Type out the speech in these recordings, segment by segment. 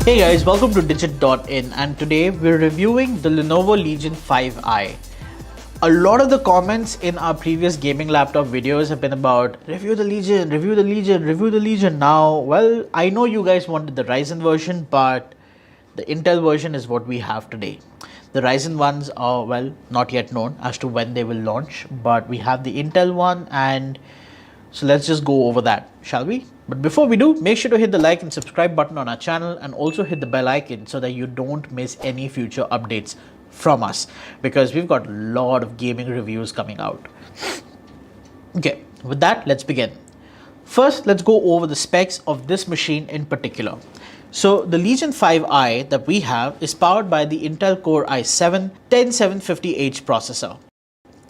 Hey guys, welcome to Digit.in, and today we're reviewing the Lenovo Legion 5i. A lot of the comments in our previous gaming laptop videos have been about review the Legion, review the Legion, review the Legion. Now, well, I know you guys wanted the Ryzen version, but the Intel version is what we have today. The Ryzen ones are, well, not yet known as to when they will launch, but we have the Intel one, and so let's just go over that, shall we? But before we do, make sure to hit the like and subscribe button on our channel and also hit the bell icon so that you don't miss any future updates from us, because we've got a lot of gaming reviews coming out. Okay, with that, let's begin. First, let's go over the specs of this machine in particular. So the Legion 5i that we have is powered by the Intel Core i7-10750H processor.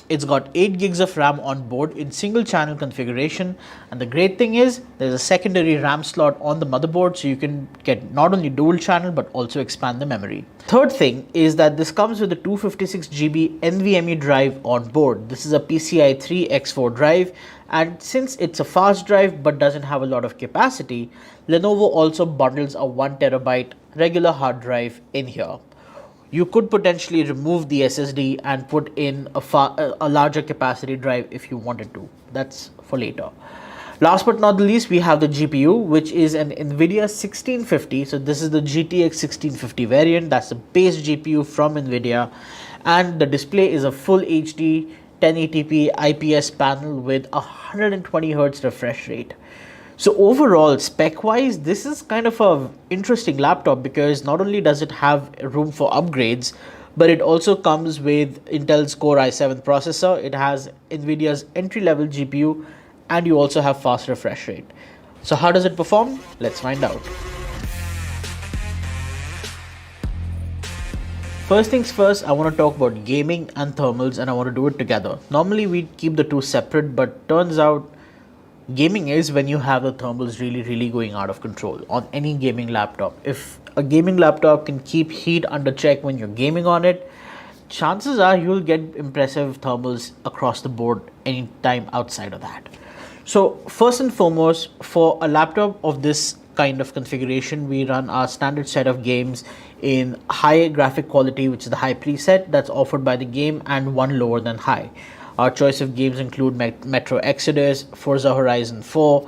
It's got 8 gigs of RAM on board in single channel configuration, and the great thing is there's a secondary RAM slot on the motherboard, so you can get not only dual channel but also expand the memory. Third thing is that this comes with a 256GB NVMe drive on board. This is a PCI 3x4 drive, and since it's a fast drive but doesn't have a lot of capacity, Lenovo also bundles a 1TB regular hard drive in here. You could potentially remove the SSD and put in a larger capacity drive if you wanted to. That's for later. Last but not the least, we have the GPU, which is an NVIDIA 1650. So this is the GTX 1650 variant. That's the base GPU from NVIDIA. And the display is a full HD 1080p IPS panel with a 120Hz refresh rate. So overall, spec-wise, this is kind of an interesting laptop because not only does it have room for upgrades, but it also comes with Intel's Core i7 processor. It has NVIDIA's entry-level GPU, and you also have fast refresh rate. So how does it perform? Let's find out. First things first, I want to talk about gaming and thermals, and I want to do it together. Normally, we keep the two separate, but turns out gaming is when you have the thermals really going out of control on any gaming laptop. If a gaming laptop can keep heat under check when you're gaming on it, chances are you'll get impressive thermals across the board anytime outside of that. So first and foremost, for a laptop of this kind of configuration, we run our standard set of games in high graphic quality, which is the high preset that's offered by the game, and one lower than high. Our choice of games include Metro Exodus, Forza Horizon 4,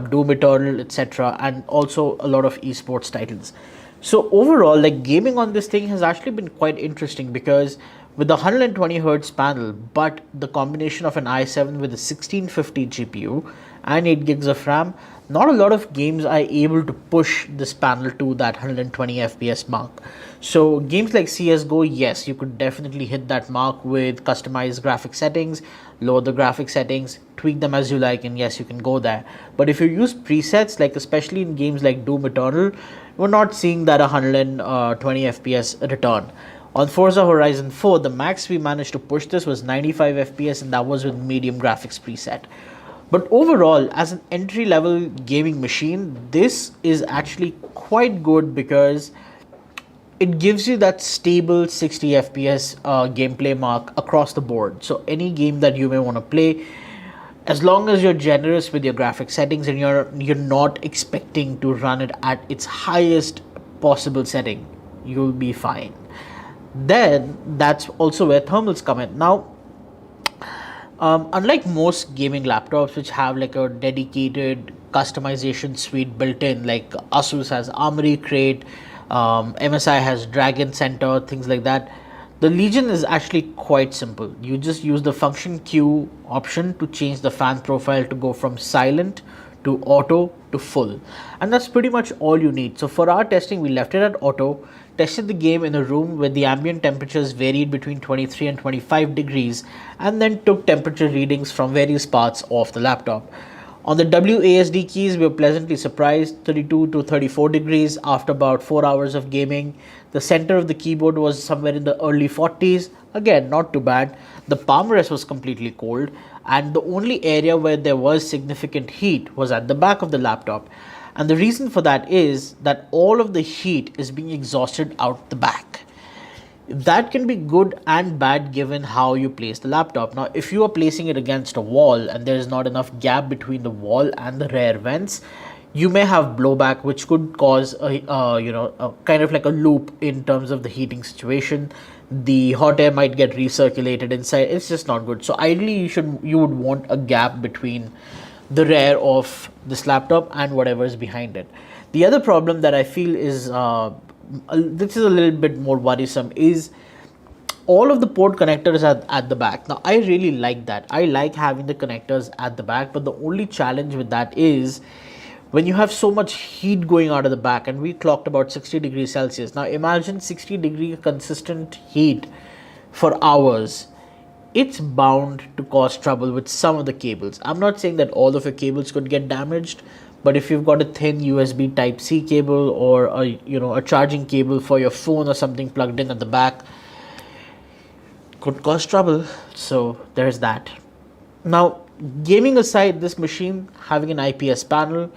Doom Eternal, etc., and also a lot of esports titles. So overall, like, gaming on this thing has actually been quite interesting because with the 120Hz panel, but the combination of an i7 with a 1650 GPU and 8 gigs of RAM, not a lot of games are able to push this panel to that 120 FPS mark. So games like CSGO, yes, you could definitely hit that mark with customized graphic settings, lower the graphic settings, tweak them as you like, and yes, you can go there. But if you use presets, like especially in games like Doom Eternal, we're not seeing that 120 FPS return. On Forza Horizon 4, the max we managed to push this was 95 FPS, and that was with medium graphics preset. But overall, as an entry-level gaming machine, this is actually quite good because it gives you that stable 60 FPS gameplay mark across the board. So any game that you may want to play, as long as you're generous with your graphic settings and you're not expecting to run it at its highest possible setting, you'll be fine. Then that's also where thermals come in. Now, unlike most gaming laptops which have like a dedicated customization suite built in, like Asus has Armory Crate, MSI has Dragon Center, things like that, the Legion is actually quite simple. You just use the function Q option to change the fan profile to go from silent to auto to full, and that's pretty much all you need. So for our testing, we left it at auto, tested the game in a room where the ambient temperatures varied between 23 and 25 degrees, and then took temperature readings from various parts of the laptop. On the WASD keys, we were pleasantly surprised, 32 to 34 degrees after about 4 hours of gaming. The center of the keyboard was somewhere in the early 40s, again not too bad. The palm rest was completely cold, and the only area where there was significant heat was at the back of the laptop. And the reason for that is that all of the heat is being exhausted out the back. That can be good and bad given how you place the laptop. Now, if you are placing it against a wall and there is not enough gap between the wall and the rear vents, you may have blowback, which could cause a kind of like a loop in terms of the heating situation. The hot air might get recirculated inside. It's just not good. So ideally, you would want a gap between the rear of this laptop and whatever is behind it. The other problem that I feel is this is a little bit more worrisome, is all of the port connectors are at the back. Now I really like that. I like having the connectors at the back, but the only challenge with that is when you have so much heat going out of the back, and we clocked about 60 degrees Celsius. Now imagine 60-degree consistent heat for hours. It's bound to cause trouble with some of the cables. I'm not saying that all of your cables could get damaged, but if you've got a thin USB type C cable, or a charging cable for your phone or something plugged in at the back, could cause trouble. So there's that. Now, gaming aside, this machine having an IPS panel,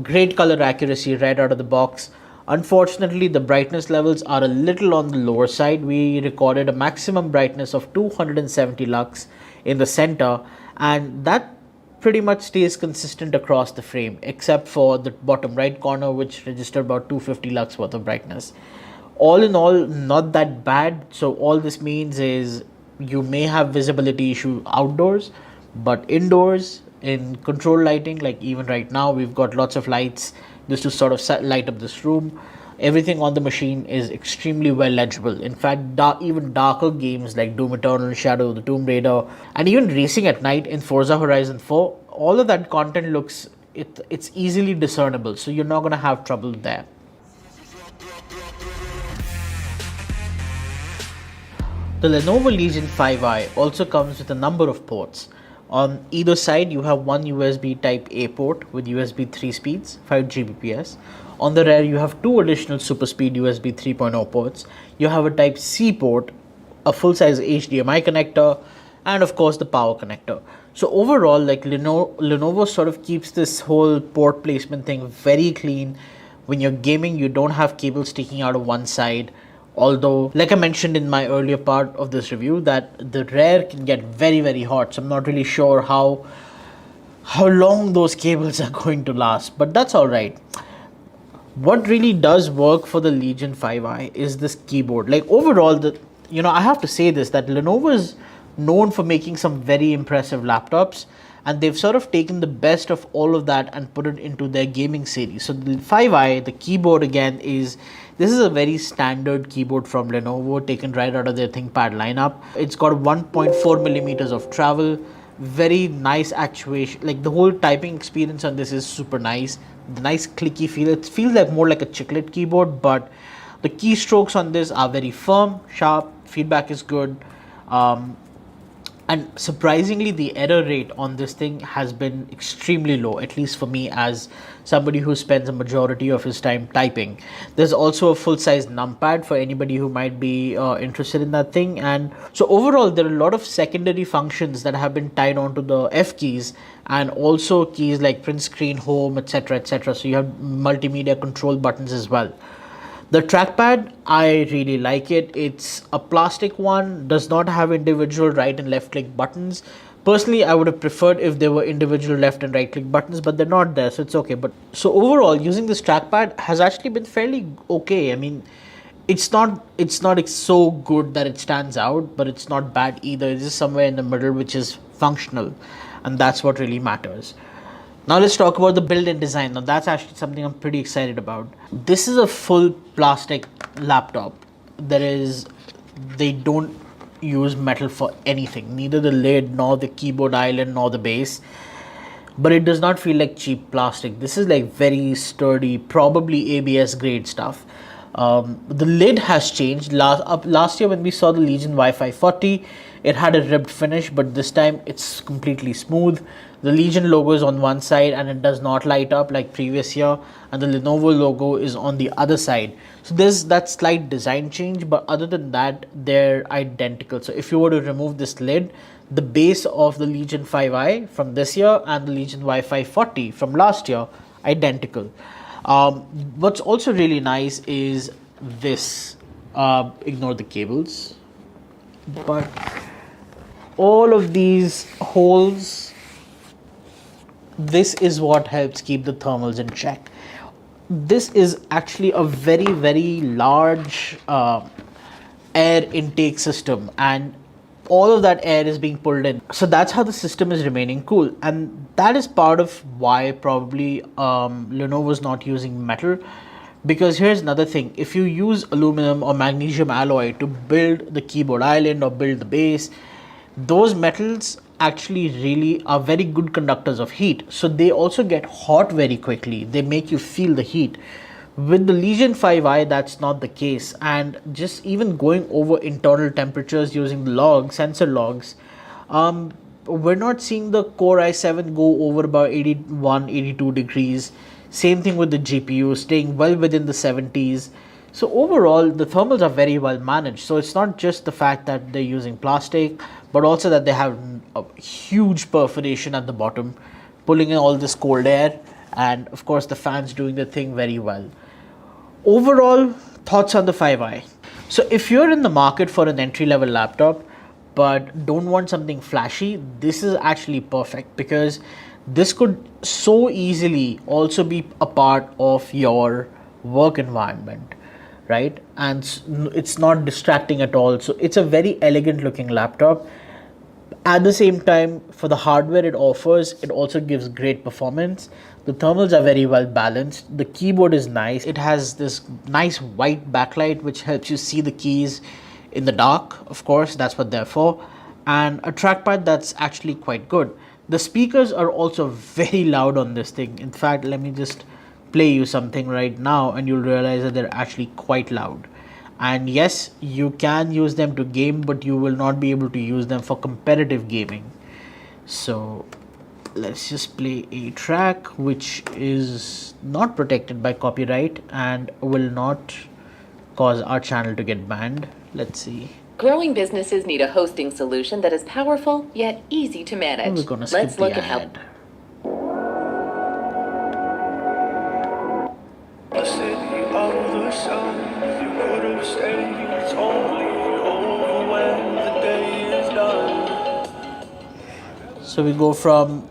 great color accuracy right out of the box. Unfortunately, the brightness levels are a little on the lower side. We recorded a maximum brightness of 270 lux in the center, and that pretty much stays consistent across the frame, except for the bottom right corner, which registered about 250 lux worth of brightness. All in all, not that bad. So all this means is you may have visibility issue outdoors, but indoors in control lighting, like even right now we've got lots of lights just to sort of light up this room. Everything on the machine is extremely well legible. In fact, even darker games like Doom Eternal, Shadow of the Tomb Raider, and even racing at night in Forza Horizon 4, all of that content looks, it's easily discernible, so you're not going to have trouble there. The Lenovo Legion 5i also comes with a number of ports. On either side, you have one USB Type A port with USB 3 speeds, 5 Gbps. On the rear, you have two additional super speed USB 3.0 ports. You have a Type C port, a full-size HDMI connector, and of course the power connector. So overall, like Lenovo sort of keeps this whole port placement thing very clean. When you're gaming, you don't have cables sticking out of one side. Although, like I mentioned in my earlier part of this review, that the rear can get very, very hot. So I'm not really sure how long those cables are going to last, but that's all right. What really does work for the Legion 5i is this keyboard. Like overall, I have to say this, that Lenovo is known for making some very impressive laptops, and they've sort of taken the best of all of that and put it into their gaming series. So the 5i, the keyboard again, this is a very standard keyboard from Lenovo, taken right out of their ThinkPad lineup. It's got 1.4 millimeters of travel, very nice actuation. Like the whole typing experience on this is super nice. The nice clicky feel. It feels like more like a chiclet keyboard, but the keystrokes on this are very firm, sharp. Feedback is good. And surprisingly, the error rate on this thing has been extremely low, at least for me as somebody who spends a majority of his time typing. There's also a full-size numpad for anybody who might be interested in that thing. And so overall, there are a lot of secondary functions that have been tied onto the F keys, and also keys like print screen, home, etc., etc. So you have multimedia control buttons as well. The trackpad, I really like it. It's a plastic one, does not have individual right and left click buttons. Personally, I would have preferred if there were individual left and right click buttons, but they're not there, so it's okay. But so overall, using this trackpad has actually been fairly okay. I mean, it's not so good that it stands out, but it's not bad either. It's just somewhere in the middle, which is functional, and that's what really matters. Now let's talk about the build and design. Now that's actually something I'm pretty excited about. This is a full plastic laptop. They don't use metal for anything, neither the lid nor the keyboard island nor the base. But it does not feel like cheap plastic. This is like very sturdy, probably ABS grade stuff. The lid has changed. Last year when we saw the Legion Wi-Fi 40, it had a ribbed finish, but this time it's completely smooth. The Legion logo is on one side and it does not light up like previous year, and the Lenovo logo is on the other side. So there's that slight design change, but other than that, they're identical. So if you were to remove this lid, the base of the Legion 5i from this year and the Legion Wi-Fi 40 from last year, identical. What's also really nice is this. Ignore the cables, but all of these holes this is what helps keep the thermals in check. This is actually a very, very large air intake system, and all of that air is being pulled in. So that's how the system is remaining cool, and that is part of why probably Lenovo is not using metal. Because here's another thing, if you use aluminum or magnesium alloy to build the keyboard island or build the base, those metals actually really are very good conductors of heat. So they also get hot very quickly. They make you feel the heat. With the Legion 5i, that's not the case. And just even going over internal temperatures using the logs, sensor logs, we're not seeing the Core i7 go over about 81, 82 degrees. Same thing with the GPU, staying well within the 70s. So overall, the thermals are very well managed. So it's not just the fact that they're using plastic, but also that they have a huge perforation at the bottom, pulling in all this cold air. And of course, the fans doing the thing very well. Overall, thoughts on the 5i. So if you're in the market for an entry-level laptop, but don't want something flashy, this is actually perfect, because this could so easily also be a part of your work environment, right? And it's not distracting at all. So it's a very elegant looking laptop. At the same time, for the hardware it offers, it also gives great performance. The thermals are very well balanced. The keyboard is nice. It has this nice white backlight which helps you see the keys in the dark. Of course, that's what they're for. And a trackpad that's actually quite good. The speakers are also very loud on this thing. In fact, let me just play you something right now and you'll realize that they're actually quite loud. And yes, you can use them to game, but you will not be able to use them for competitive gaming. So let's just play a track which is not protected by copyright and will not cause our channel to get banned. Let's see. Growing businesses need a hosting solution that is powerful yet easy to manage. We're gonna skip Let's look the at how. ad. The city of the sun, you could have stayed, it's only over when the day is done. So we go from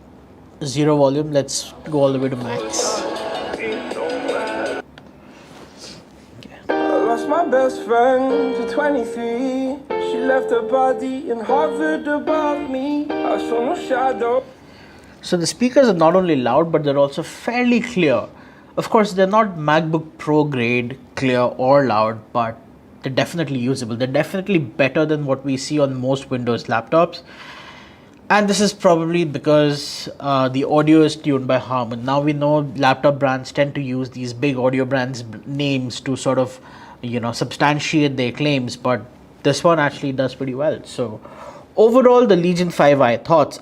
0 volume, let's go all the way to max. I lost my best friend to 23. She left her body and hovered above me. I saw no shadow. So the speakers are not only loud, but they're also fairly clear. Of course, they're not MacBook Pro grade clear or loud, but they're definitely usable. They're definitely better than what we see on most Windows laptops. And this is probably because the audio is tuned by Harman. Now we know laptop brands tend to use these big audio brands names to sort of, substantiate their claims, but this one actually does pretty well. So overall, the Legion 5i, thoughts?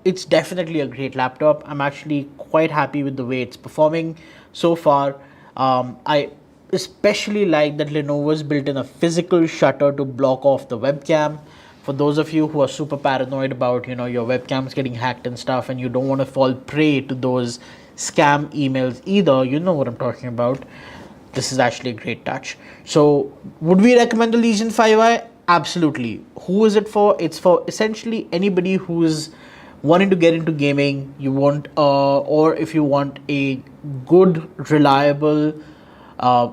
It's definitely a great laptop. I'm actually quite happy with the way it's performing so far. I especially like that Lenovo's built in a physical shutter to block off the webcam. For those of you who are super paranoid about, your webcams getting hacked and stuff, and you don't want to fall prey to those scam emails either, you know what I'm talking about. This is actually a great touch. So would we recommend the Legion 5i? Absolutely. Who is it for? It's for essentially anybody who's wanting to get into gaming. You want, or if you want a good, reliable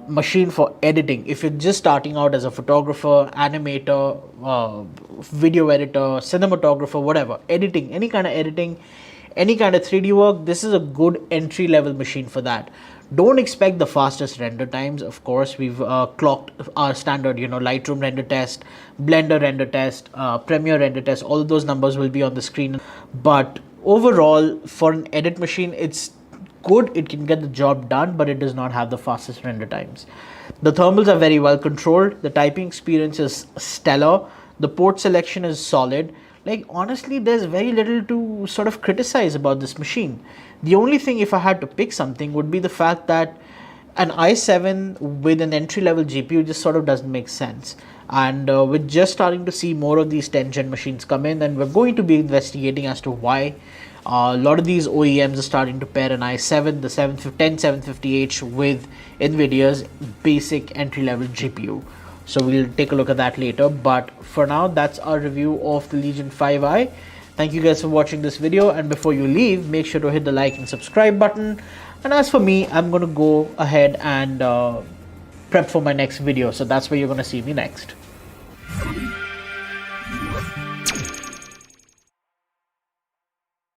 machine for editing. If you're just starting out as a photographer, animator, video editor, cinematographer, whatever, editing, any kind of editing, any kind of 3D work, this is a good entry level machine for that. Don't expect the fastest render times. Of course, we've clocked our standard, Lightroom render test, Blender render test, Premiere render test. All of those numbers will be on the screen. But overall, for an edit machine, it's good. It can get the job done, but it does not have the fastest render times. The thermals are very well controlled. The typing experience is stellar. The port selection is solid. Like, honestly, there's very little to sort of criticize about this machine. The only thing, if I had to pick something, would be the fact that an i7 with an entry-level GPU just sort of doesn't make sense. And we're just starting to see more of these 10th-gen machines come in, and we're going to be investigating as to why. A lot of these OEMs are starting to pair an i7, the 10750H with NVIDIA's basic entry-level GPU. So we'll take a look at that later. But for now, that's our review of the Legion 5i. Thank you guys for watching this video, and before you leave, make sure to hit the like and subscribe button. And as for me, I'm gonna go ahead and prep for my next video, so that's where you're gonna see me next.